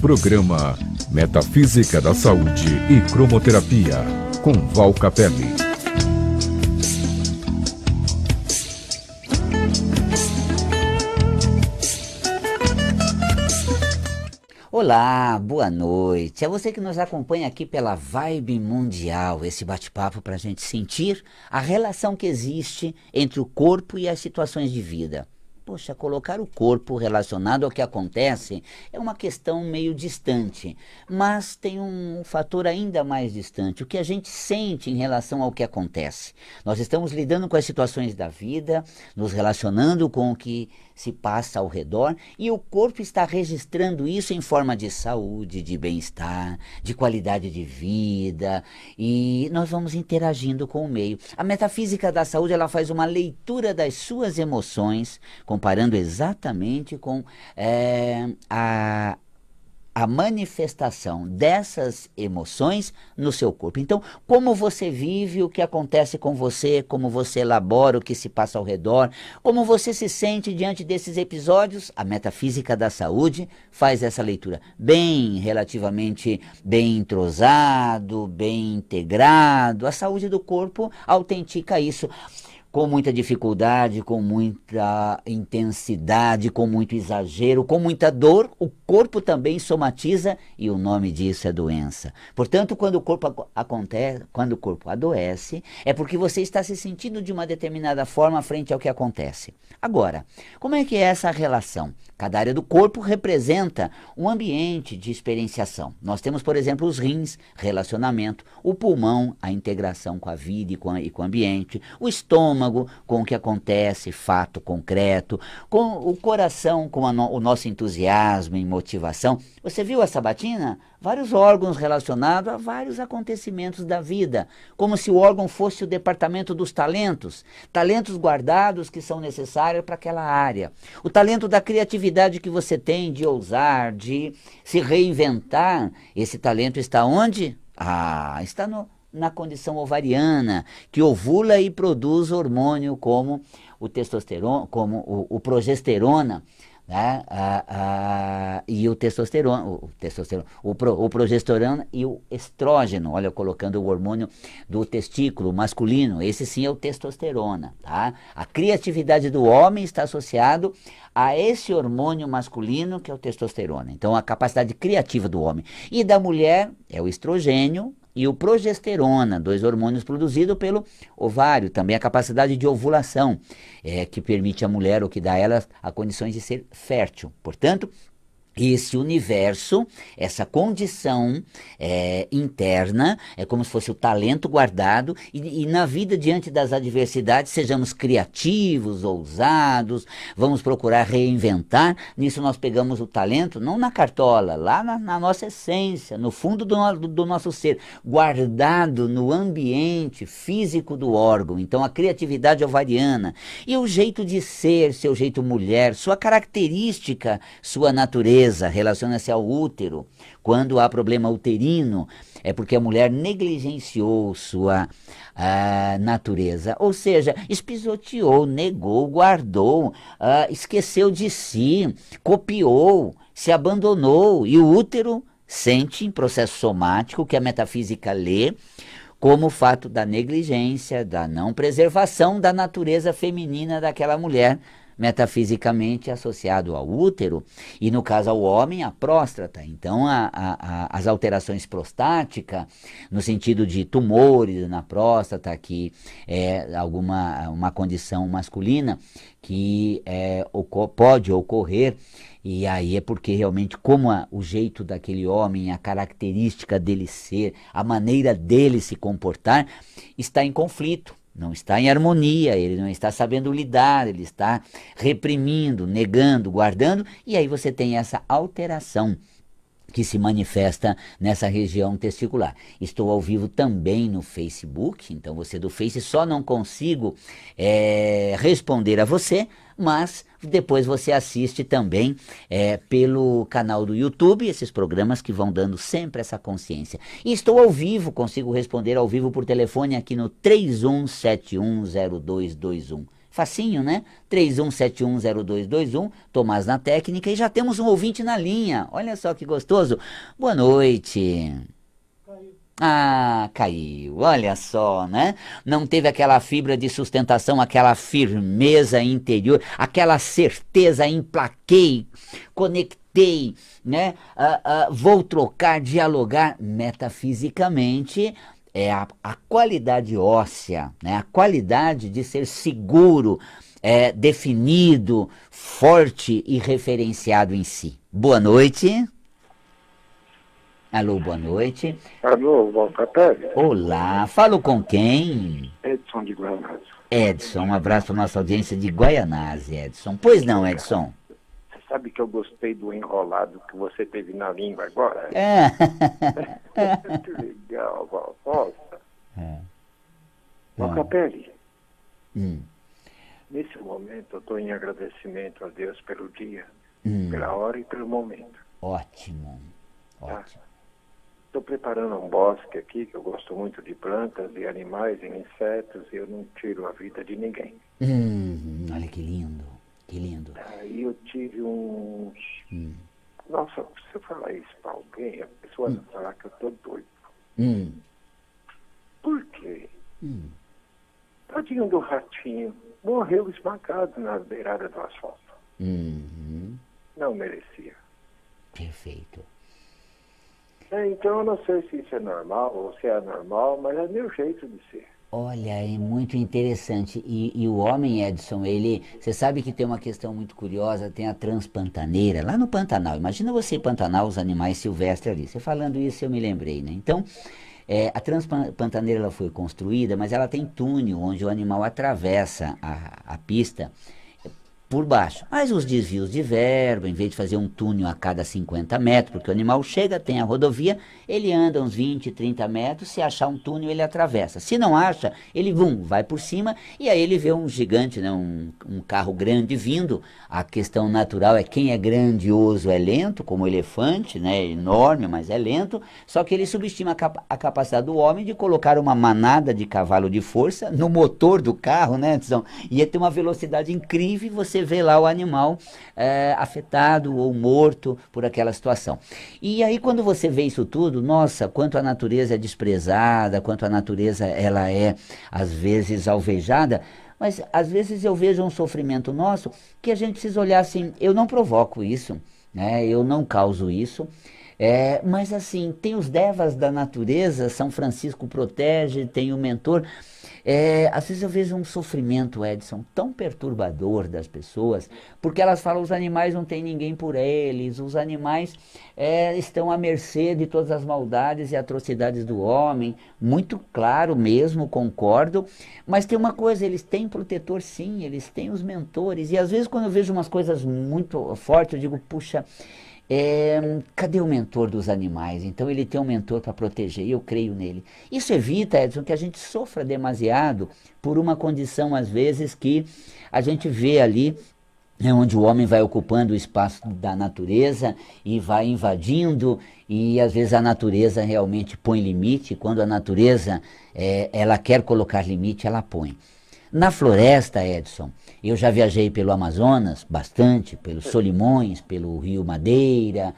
Programa Metafísica da Saúde e Cromoterapia, com Val Capelli. Olá, boa noite. É você que nos acompanha aqui pela Vibe Mundial, esse bate-papo para a gente sentir a relação que existe entre o corpo e as situações de vida. Poxa, colocar o corpo relacionado ao que acontece é uma questão meio distante, mas tem um fator ainda mais distante, o que a gente sente em relação ao que acontece. Nós estamos lidando com as situações da vida, nos relacionando com o que se passa ao redor e o corpo está registrando isso em forma de saúde, de bem-estar, de qualidade de vida, e nós vamos interagindo com o meio. A metafísica da saúde, ela faz uma leitura das suas emoções, comparando exatamente com a manifestação dessas emoções no seu corpo. Então, como você vive o que acontece com você, como você elabora o que se passa ao redor, como você se sente diante desses episódios, a metafísica da saúde faz essa leitura relativamente bem entrosado, bem integrado. A saúde do corpo autentica isso. Com muita dificuldade, com muita intensidade, com muito exagero, com muita dor, o corpo também somatiza e o nome disso é doença. Portanto, quando o corpo adoece, é porque você está se sentindo de uma determinada forma frente ao que acontece. Agora, como é que é essa relação? Cada área do corpo representa um ambiente de experienciação. Nós temos, por exemplo, os rins, relacionamento, o pulmão, a integração com a vida e com o ambiente, o estômago, com o que acontece, fato concreto, com o coração, com o nosso entusiasmo e motivação. Você viu a sabatina? Vários órgãos relacionados a vários acontecimentos da vida, como se o órgão fosse o departamento dos talentos, talentos guardados que são necessários para aquela área. O talento da criatividade que você tem de ousar, de se reinventar, esse talento está onde? Está na condição ovariana, que ovula e produz hormônio como o testosterona, como o progesterona, né? E o progesterona e o estrógeno, olha, colocando o hormônio do testículo masculino, esse sim é o testosterona, tá? A criatividade do homem está associado a esse hormônio masculino que é o testosterona. Então a capacidade criativa do homem. E da mulher é o estrogênio e o progesterona, dois hormônios produzidos pelo ovário, também a capacidade de ovulação, que permite à mulher, ou que dá a ela, a condições de ser fértil. Portanto, esse universo, essa condição interna, é como se fosse o talento guardado, e na vida, diante das adversidades, sejamos criativos, ousados, vamos procurar reinventar. Nisso nós pegamos o talento, não na cartola, lá na nossa essência, no fundo do nosso ser, guardado no ambiente físico do órgão. Então a criatividade ovariana, e o jeito de ser, seu jeito mulher, sua característica, sua natureza, relaciona-se ao útero. Quando há problema uterino, é porque a mulher negligenciou sua natureza, ou seja, espisoteou, negou, guardou, esqueceu de si, copiou, se abandonou, e o útero sente em processo somático, que a metafísica lê como o fato da negligência, da não preservação da natureza feminina daquela mulher, metafisicamente associado ao útero, e no caso ao homem, a próstata. Então as alterações prostáticas, no sentido de tumores na próstata, que é uma condição masculina que pode ocorrer, e aí é porque realmente como o jeito daquele homem, a característica dele ser, a maneira dele se comportar, está em conflito. Não está em harmonia, ele não está sabendo lidar, ele está reprimindo, negando, guardando, e aí você tem essa alteração que se manifesta nessa região testicular. Estou ao vivo também no Facebook, então você do Face, só não consigo responder a você, mas depois você assiste também pelo canal do YouTube, esses programas que vão dando sempre essa consciência. E estou ao vivo, consigo responder ao vivo por telefone aqui no 31710221. Facinho, né? 31710221, Tomás na técnica, e já temos um ouvinte na linha. Olha só que gostoso. Boa noite. Ah, caiu, olha só, né? Não teve aquela fibra de sustentação, aquela firmeza interior, aquela certeza, emplaquei, conectei, né? Vou trocar, dialogar metafisicamente. É a qualidade óssea, né? A qualidade de ser seguro, definido, forte e referenciado em si. Boa noite. Alô, boa noite. Alô, Walter Pérez? Olá, falo com quem? Edson de Guaianazes. Edson, um abraço para nossa audiência de Guaianazes, Edson. Pois não, Edson? Você sabe que eu gostei do enrolado que você teve na língua agora? É. Que legal, Val. Nossa. Walter Pérez, nesse momento eu estou em agradecimento a Deus pelo dia, pela hora e pelo momento. Ótimo, ótimo. Estou preparando um bosque aqui, que eu gosto muito de plantas e animais e insetos, e eu não tiro a vida de ninguém. Olha que lindo, que lindo. Aí eu tive uns... Nossa, se eu falar isso para alguém, a pessoa vai falar que eu estou doido. Por quê? Tadinho do ratinho, morreu esmagado na beirada do asfalto. Não merecia. Perfeito. Então eu não sei se isso é normal ou se é anormal, mas é meu jeito de ser. Olha, é muito interessante. E o homem, Edson, ele... Você sabe que tem uma questão muito curiosa, tem a transpantaneira, lá no Pantanal. Imagina você Pantanal, os animais silvestres ali. Você falando isso, eu me lembrei, né? Então, a transpantaneira ela foi construída, mas ela tem túnel, onde o animal atravessa a pista por baixo. Mas os desvios de verba, em vez de fazer um túnel a cada 50 metros, porque o animal chega, tem a rodovia, ele anda uns 20, 30 metros, se achar um túnel ele atravessa. Se não acha, ele vai por cima e aí ele vê um gigante, né, um carro grande vindo. A questão natural é quem é grandioso é lento, como o elefante, né, é enorme, mas é lento, só que ele subestima a capacidade do homem de colocar uma manada de cavalo de força no motor do carro, né, Edson? Ia ter uma velocidade incrível e você vê lá o animal afetado ou morto por aquela situação. E aí quando você vê isso tudo, nossa, quanto a natureza é desprezada, quanto a natureza ela é às vezes alvejada, mas às vezes eu vejo um sofrimento nosso que a gente precisa olhar assim, eu não provoco isso, né? Eu não causo isso. Mas assim, tem os devas da natureza, São Francisco protege, tem o mentor. Às vezes eu vejo um sofrimento, Edson, tão perturbador das pessoas, porque elas falam, os animais não tem ninguém por eles, os animais estão à mercê de todas as maldades e atrocidades do homem, muito claro mesmo, concordo, mas tem uma coisa, eles têm protetor sim, eles têm os mentores, e às vezes quando eu vejo umas coisas muito fortes, eu digo, puxa, cadê o mentor dos animais? Então ele tem um mentor para proteger, e eu creio nele. Isso evita, Edson, que a gente sofra demasiado por uma condição, às vezes, que a gente vê ali, onde o homem vai ocupando o espaço da natureza e vai invadindo, e às vezes a natureza realmente põe limite. Quando a natureza ela quer colocar limite, ela põe. Na floresta, Edson, eu já viajei pelo Amazonas, bastante, pelos Solimões, pelo Rio Madeira,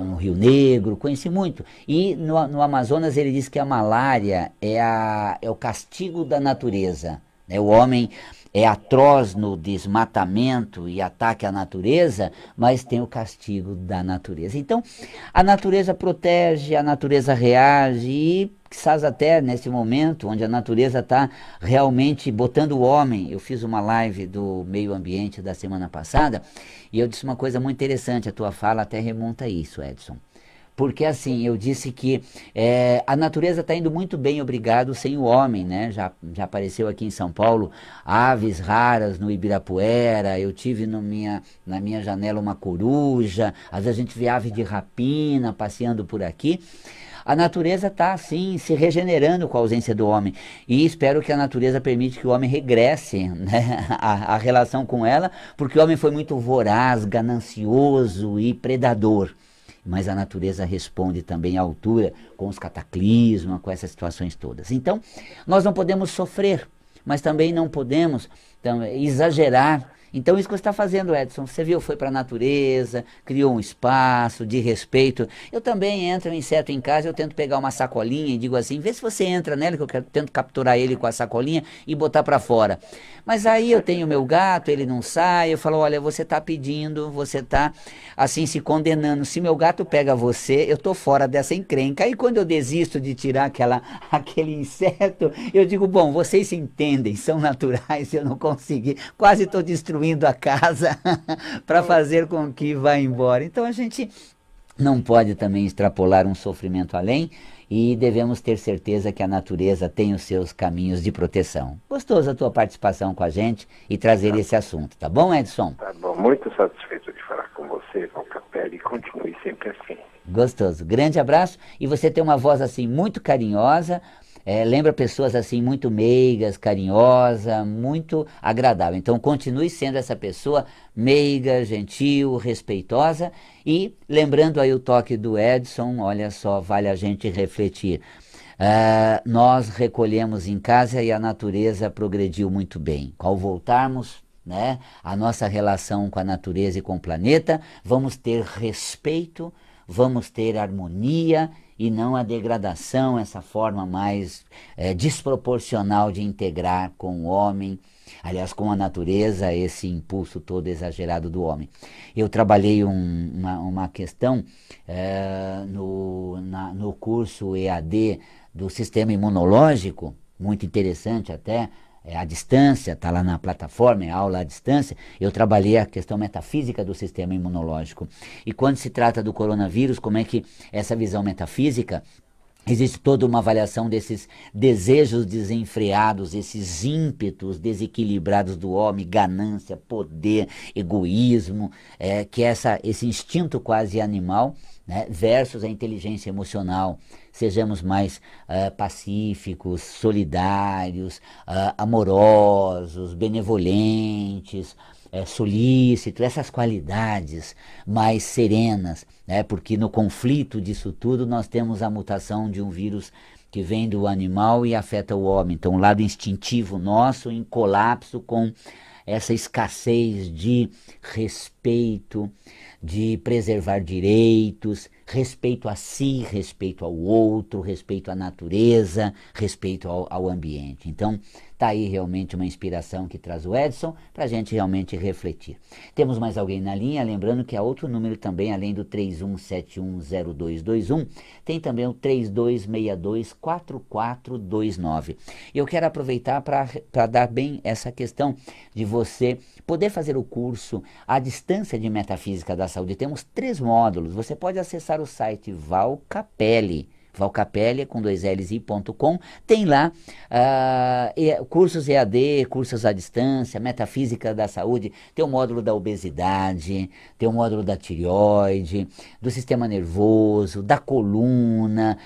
no Rio Negro, conheci muito. E no Amazonas ele diz que a malária é o castigo da natureza. O homem é atroz no desmatamento e ataque à natureza, mas tem o castigo da natureza. Então, a natureza protege, a natureza reage e, quizás até nesse momento, onde a natureza está realmente botando o homem. Eu fiz uma live do meio ambiente da semana passada e eu disse uma coisa muito interessante, a tua fala até remonta a isso, Edson. Porque assim, eu disse que a natureza está indo muito bem, obrigado, sem o homem, né? Já apareceu aqui em São Paulo aves raras no Ibirapuera, eu tive na minha janela uma coruja, às vezes a gente vê ave de rapina passeando por aqui. A natureza está, assim, se regenerando com a ausência do homem. E espero que a natureza permita que o homem regresse, né, a relação com ela, porque o homem foi muito voraz, ganancioso e predador. Mas a natureza responde também à altura com os cataclismos, com essas situações todas. Então, nós não podemos sofrer, mas também não podemos exagerar. Então, isso que você está fazendo, Edson, você viu, foi para a natureza, criou um espaço de respeito. Eu também entro um inseto em casa, eu tento pegar uma sacolinha e digo assim, vê se você entra nela, que eu tento capturar ele com a sacolinha e botar para fora. Mas aí eu tenho meu gato, ele não sai, eu falo, olha, você está pedindo, você está assim se condenando. Se meu gato pega você, eu estou fora dessa encrenca. Aí quando eu desisto de tirar aquele inseto, eu digo, bom, vocês se entendem, são naturais, eu não consegui, quase estou destruindo a casa para fazer com que vá embora. Então a gente não pode também extrapolar um sofrimento além e devemos ter certeza que a natureza tem os seus caminhos de proteção. Gostoso a tua participação com a gente e trazer esse assunto, tá bom, Edson? Tá bom, muito satisfeito de falar com você, Val Capelli, e continue sempre assim. Gostoso, grande abraço, e você tem uma voz assim muito carinhosa, lembra pessoas assim muito meigas, carinhosa, muito agradável. Então continue sendo essa pessoa meiga, gentil, respeitosa, e lembrando aí o toque do Edson, olha só, vale a gente refletir. Nós recolhemos em casa e a natureza progrediu muito bem. Ao voltarmos, né, a nossa relação com a natureza e com o planeta, vamos ter respeito, vamos ter harmonia e não a degradação, essa forma mais desproporcional de integrar com o homem, aliás, com a natureza, esse impulso todo exagerado do homem. Eu trabalhei uma questão no curso EAD do Sistema Imunológico, muito interessante até, à distância, está lá na plataforma, é aula à distância. Eu trabalhei a questão metafísica do sistema imunológico. E quando se trata do coronavírus, como é que essa visão metafísica, existe toda uma avaliação desses desejos desenfreados, esses ímpetos desequilibrados do homem, ganância, poder, egoísmo, que é esse instinto quase animal, né, versus a inteligência emocional. Sejamos mais pacíficos, solidários, amorosos, benevolentes, solícitos, essas qualidades mais serenas, né? Porque no conflito disso tudo nós temos a mutação de um vírus que vem do animal e afeta o homem. Então o lado instintivo nosso em colapso com essa escassez de respeito, de preservar direitos, respeito a si, respeito ao outro, respeito à natureza, respeito ao ambiente. Então, está aí realmente uma inspiração que traz o Edson para a gente realmente refletir. Temos mais alguém na linha, lembrando que há outro número também, além do 31710221, tem também o 32624429. Eu quero aproveitar para dar bem essa questão de você poder fazer o curso à distância de Metafísica da Saúde. Temos 3 módulos, você pode acessar o site Val Capelli, Valcapelli, com 2Ls.com, tem lá cursos EAD, cursos à distância, metafísica da saúde, tem o módulo da obesidade, tem o módulo da tireoide, do sistema nervoso, da coluna,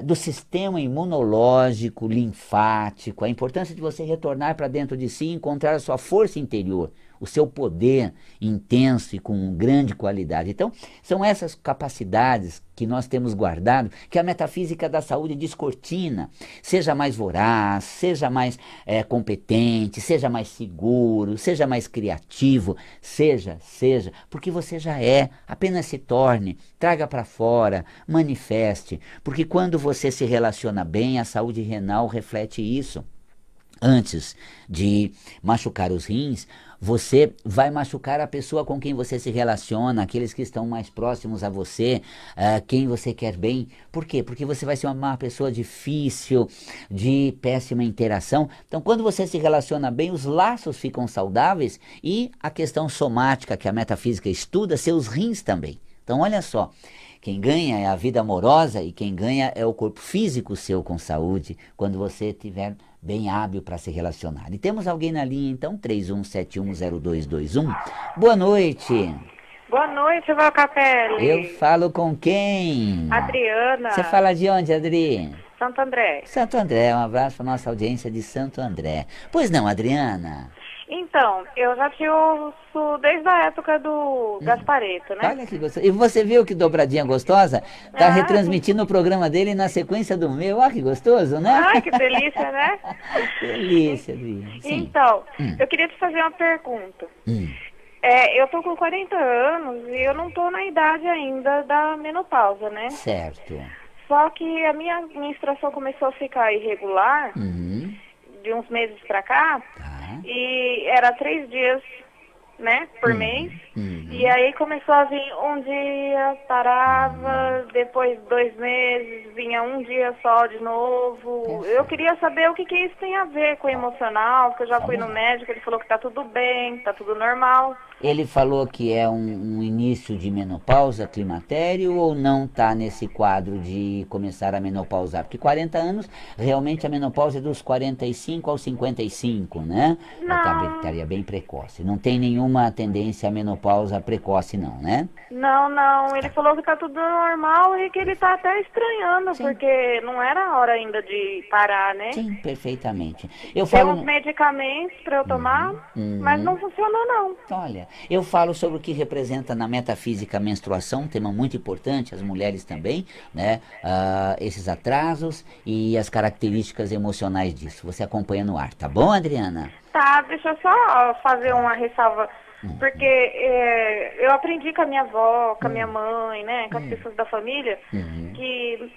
do sistema imunológico, linfático, a importância de você retornar para dentro de si e encontrar a sua força interior, o seu poder intenso e com grande qualidade. Então, são essas capacidades que nós temos guardado, que a metafísica da saúde descortina. Seja mais voraz, seja mais competente, seja mais seguro, seja mais criativo, seja, porque você já é, apenas se torne, traga para fora, manifeste, porque quando você se relaciona bem, a saúde renal reflete isso. Antes de machucar os rins, você vai machucar a pessoa com quem você se relaciona, aqueles que estão mais próximos a você, quem você quer bem. Por quê? Porque você vai ser uma pessoa difícil, de péssima interação. Então, quando você se relaciona bem, os laços ficam saudáveis e a questão somática que a metafísica estuda, seus rins também. Então, olha só. Quem ganha é a vida amorosa e quem ganha é o corpo físico seu com saúde, quando você estiver bem hábil para se relacionar. E temos alguém na linha, então, 31710221. Boa noite. Boa noite, Val Capelli. Eu falo com quem? Adriana. Você fala de onde, Adri? Santo André. Santo André, um abraço para nossa audiência de Santo André. Pois não, Adriana? Então, eu já te ouço desde a época do Gaspareto, né? Olha que gostoso. E você viu que dobradinha gostosa? Tá Ah, retransmitindo o programa dele na sequência do meu. Olha que gostoso, né? Ai, que delícia, né? Delícia, Adriana. Sim. Então, eu queria te fazer uma pergunta. Eu tô com 40 anos e eu não tô na idade ainda da menopausa, né? Certo. Só que a minha menstruação começou a ficar irregular de uns meses pra cá. Tá. E era 3 dias, né, por mês. E aí começou a vir um dia, parava, depois 2 meses, vinha um dia só de novo. Eu queria saber o que isso tem a ver com o emocional, porque eu já fui no médico, ele falou que tá tudo bem, tá tudo normal. Ele falou que é um início de menopausa, climatério, ou não está nesse quadro de começar a menopausar? Porque 40 anos, realmente a menopausa é dos 45 aos 55, né? Não. Estaria bem precoce. Não tem nenhuma tendência à menopausa precoce, não, né? Não, ele falou que tá tudo normal e que ele tá até estranhando, porque não era a hora ainda de parar, né? Sim, perfeitamente. Tem uns medicamentos para eu tomar, mas não funcionou não. Olha, eu falo sobre o que representa na metafísica a menstruação, um tema muito importante, as mulheres também, né? Esses atrasos e as características emocionais disso. Você acompanha no ar, tá bom, Adriana? Tá, deixa eu só fazer uma ressalva, porque eu aprendi com a minha avó, com a minha mãe, né, com as pessoas da família, que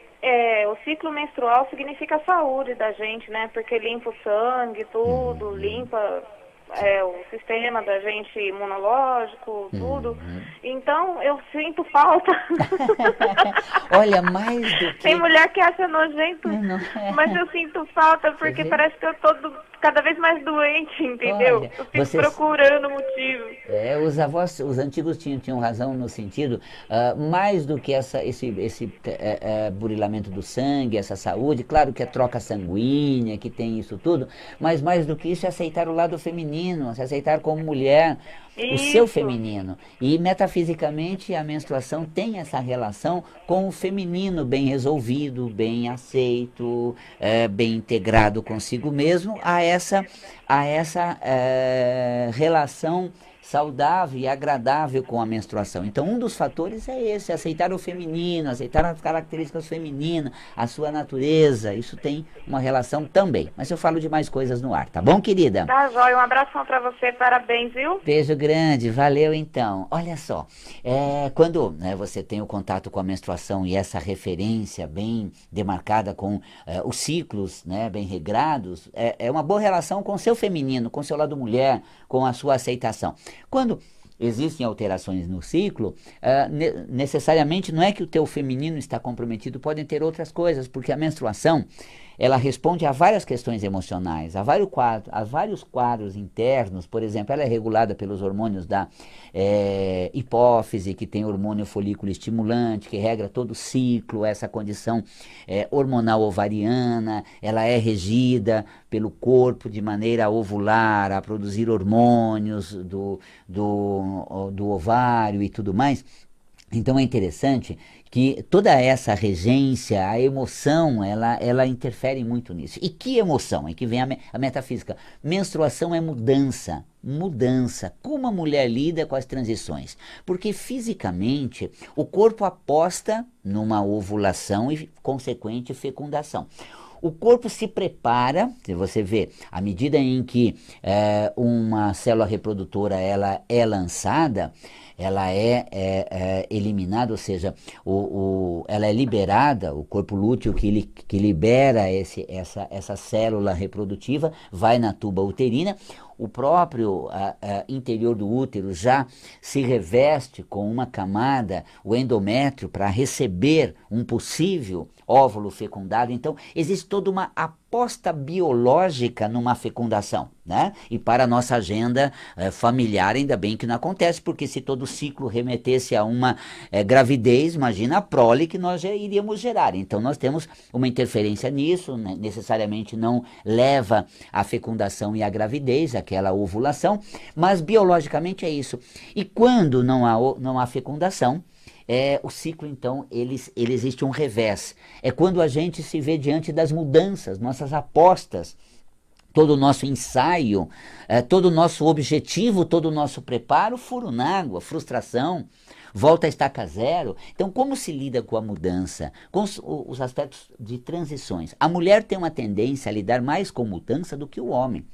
o ciclo menstrual significa a saúde da gente, né, porque limpa o sangue, tudo, limpa o sistema da gente imunológico, tudo. Então, eu sinto falta. Olha, mais do que... Tem mulher que acha nojento, mas eu sinto falta porque parece que eu tô cada vez mais doente, entendeu? Olha, eu fico procurando motivo. Os avós, os antigos tinham razão no sentido, mais do que esse burilamento do sangue, essa saúde, claro que a troca sanguínea, que tem isso tudo, mas mais do que isso é aceitar o lado feminino, se aceitar como mulher, o seu feminino. E metafisicamente a menstruação tem essa relação com o feminino bem resolvido, bem aceito, bem integrado consigo mesmo, a essa relação saudável e agradável com a menstruação. Então, um dos fatores é esse, aceitar o feminino, aceitar as características femininas, a sua natureza, isso tem uma relação também. Mas eu falo de mais coisas no ar, tá bom, querida? Tá, jóia, um abração pra você, parabéns, viu? Beijo grande, valeu então. Olha só, quando você tem o contato com a menstruação e essa referência bem demarcada com os ciclos, né, bem regrados, é uma boa relação com o seu feminino, com o seu lado mulher, com a sua aceitação. Quando existem alterações no ciclo, necessariamente não é que o teu feminino está comprometido, podem ter outras coisas, porque a menstruação, ela responde a várias questões emocionais, a vários quadros internos. Por exemplo, ela é regulada pelos hormônios da hipófise, que tem hormônio folículo estimulante, que regra todo o ciclo, essa condição hormonal ovariana, ela é regida pelo corpo de maneira ovular, a produzir hormônios do ovário e tudo mais. Então é interessante que toda essa regência, a emoção, ela interfere muito nisso. E que emoção? É que vem a metafísica. Menstruação é mudança. Mudança. Como a mulher lida com as transições? Porque fisicamente o corpo aposta numa ovulação e consequente fecundação. O corpo se prepara, se você vê, à medida em que uma célula reprodutora ela é lançada, ela é eliminada, ou seja, ela é liberada, o corpo lúteo que libera essa célula reprodutiva vai na tuba uterina. O próprio interior do útero já se reveste com uma camada, o endométrio, para receber um possível óvulo fecundado. Então, existe toda uma aposta biológica numa fecundação, né? E para a nossa agenda familiar, ainda bem que não acontece, porque se todo ciclo remetesse a uma gravidez, imagina a prole que nós já iríamos gerar. Então, nós temos uma interferência nisso, né? Necessariamente não leva à fecundação e à gravidez, aquela ovulação, mas biologicamente é isso. E quando não há fecundação, o ciclo, então, ele existe um revés. É quando a gente se vê diante das mudanças, nossas apostas todo o nosso ensaio, todo o nosso objetivo, todo o nosso preparo, furo na água, frustração, volta a estaca zero. Então, como se lida com a mudança, com os aspectos de transições? A mulher tem uma tendência a lidar mais com mudança do que o homem.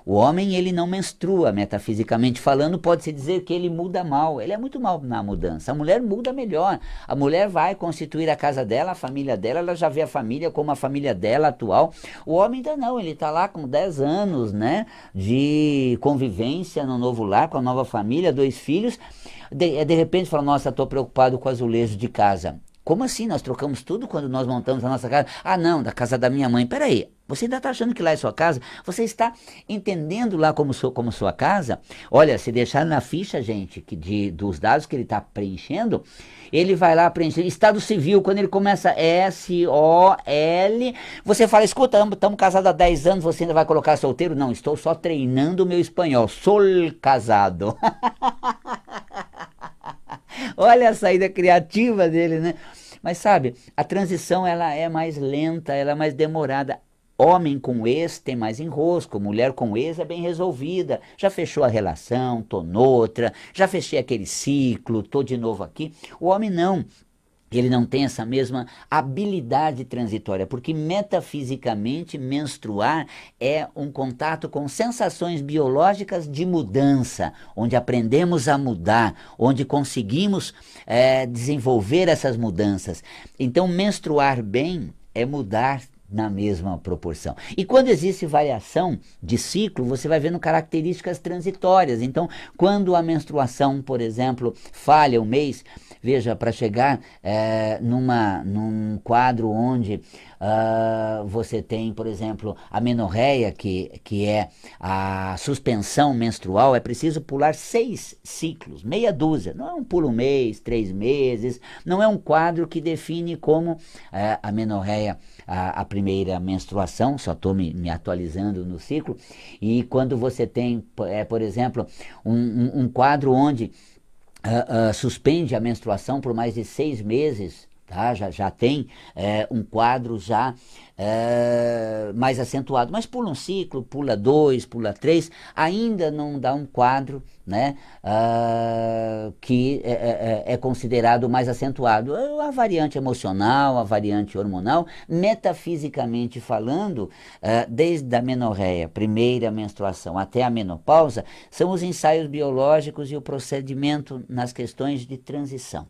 O homem, ele não menstrua, metafisicamente falando, pode-se dizer que ele muda mal, ele é muito mal na mudança. A mulher muda melhor, a mulher vai constituir a casa dela, a família dela, ela já vê a família como a família dela atual. O homem ainda não, ele está lá com 10 anos, né, de convivência no novo lar, com a nova família, 2 filhos, de repente fala, nossa, estou preocupado com azulejo de casa. Como assim? Nós trocamos tudo quando nós montamos a nossa casa? Ah, não, da casa da minha mãe. Peraí, você ainda está achando que lá é sua casa? Você está entendendo lá como sua casa? Olha, se deixar na ficha, gente, dos dados que ele está preenchendo, ele vai lá preencher. Estado civil, quando ele começa S-O-L, você fala, escuta, estamos casados há 10 anos, você ainda vai colocar solteiro? Não, estou só treinando o meu espanhol. Sou casado. Olha a saída criativa dele, né? Mas sabe, a transição ela é mais lenta, ela é mais demorada. Homem com ex tem mais enrosco, mulher com ex é bem resolvida. Já fechou a relação, tô noutra, já fechei aquele ciclo, tô de novo aqui. O homem não. Ele não tem essa mesma habilidade transitória, porque metafisicamente menstruar é um contato com sensações biológicas de mudança, onde aprendemos a mudar, onde conseguimos desenvolver essas mudanças. Então, menstruar bem é mudar na mesma proporção. E quando existe variação de ciclo, você vai vendo características transitórias. Então, quando a menstruação, por exemplo, falha um mês, veja, para chegar num quadro onde você tem, por exemplo, a menorreia, que é a suspensão menstrual, é preciso pular 6 ciclos, meia dúzia. Não é um pulo um mês, 3 meses, não é um quadro que define como a menorreia, a primeira menstruação, só estou me atualizando no ciclo. E quando você tem, por exemplo, um quadro onde suspende a menstruação por mais de 6 meses, tá? Já tem um quadro já mais acentuado, mas pula um ciclo, pula 2, pula 3, ainda não dá um quadro, né, que é considerado mais acentuado. A variante emocional, a variante hormonal, metafisicamente falando, desde a menorreia, primeira menstruação, até a menopausa, são os ensaios biológicos e o procedimento nas questões de transição.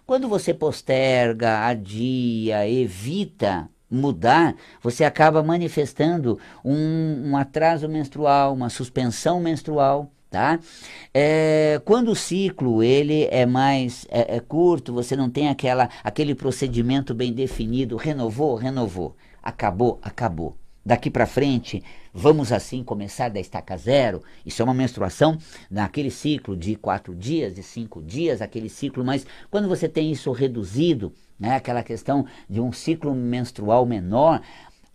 Quando você posterga, adia, evita mudar, você acaba manifestando um atraso menstrual, uma suspensão menstrual, tá? Quando o ciclo ele é mais curto, você não tem aquele procedimento bem definido, renovou, acabou. Daqui para frente, vamos assim começar da estaca zero. Isso é uma menstruação naquele ciclo de 4 dias, de 5 dias, aquele ciclo, mas quando você tem isso reduzido, né, aquela questão de um ciclo menstrual menor,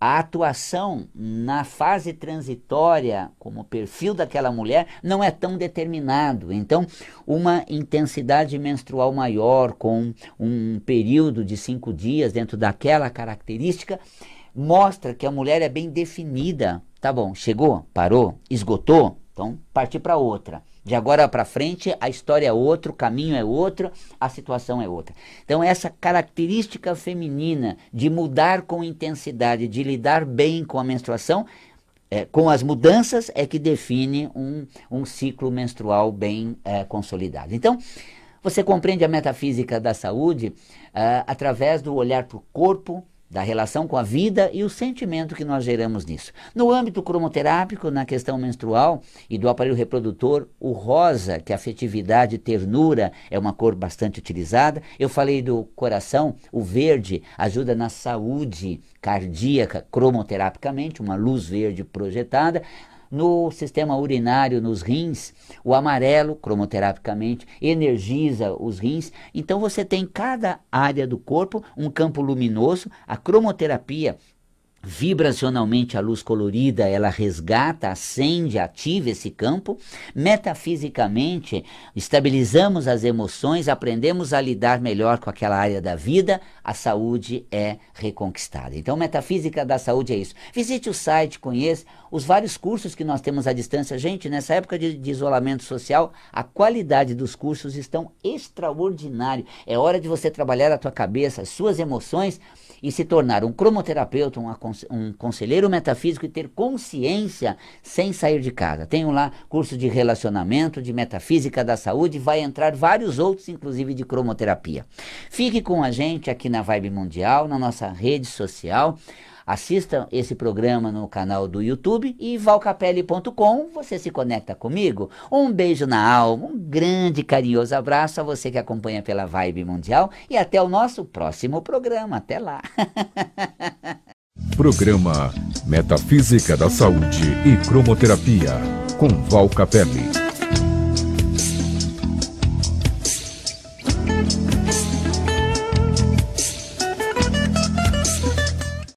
a atuação na fase transitória, como o perfil daquela mulher, não é tão determinado. Então, uma intensidade menstrual maior, com um período de 5 dias dentro daquela característica, mostra que a mulher é bem definida. Tá bom, chegou, parou, esgotou, então partir para outra. De agora para frente, a história é outra, o caminho é outro, a situação é outra. Então, essa característica feminina de mudar com intensidade, de lidar bem com a menstruação, com as mudanças, é que define um ciclo menstrual bem consolidado. Então, você compreende a metafísica da saúde através do olhar para o corpo, da relação com a vida e o sentimento que nós geramos nisso. No âmbito cromoterápico, na questão menstrual e do aparelho reprodutor, o rosa, que é afetividade, ternura, é uma cor bastante utilizada. Eu falei do coração, o verde ajuda na saúde cardíaca cromoterapicamente, uma luz verde projetada. No sistema urinário, nos rins, o amarelo, cromoterapicamente, energiza os rins. Então você tem em cada área do corpo um campo luminoso. A cromoterapia Vibracionalmente, a luz colorida, ela resgata, acende, ativa esse campo. Metafisicamente, estabilizamos as emoções, aprendemos a lidar melhor com aquela área da vida, a saúde é reconquistada. Então, Metafísica da Saúde é isso. Visite o site, conheça os vários cursos que nós temos à distância. Gente, nessa época de isolamento social, a qualidade dos cursos estão extraordinária. É hora de você trabalhar a tua cabeça, as suas emoções, e se tornar um cromoterapeuta, um conselheiro metafísico e ter consciência sem sair de casa. Tenho lá curso de relacionamento, de metafísica da saúde, vai entrar vários outros, inclusive de cromoterapia. Fique com a gente aqui na Vibe Mundial, na nossa rede social. Assista esse programa no canal do YouTube e valcapelli.com, você se conecta comigo. Um beijo na alma, um grande carinhoso abraço a você que acompanha pela Vibe Mundial e até o nosso próximo programa. Até lá! Programa Metafísica da Saúde e Cromoterapia, com Val Capelli.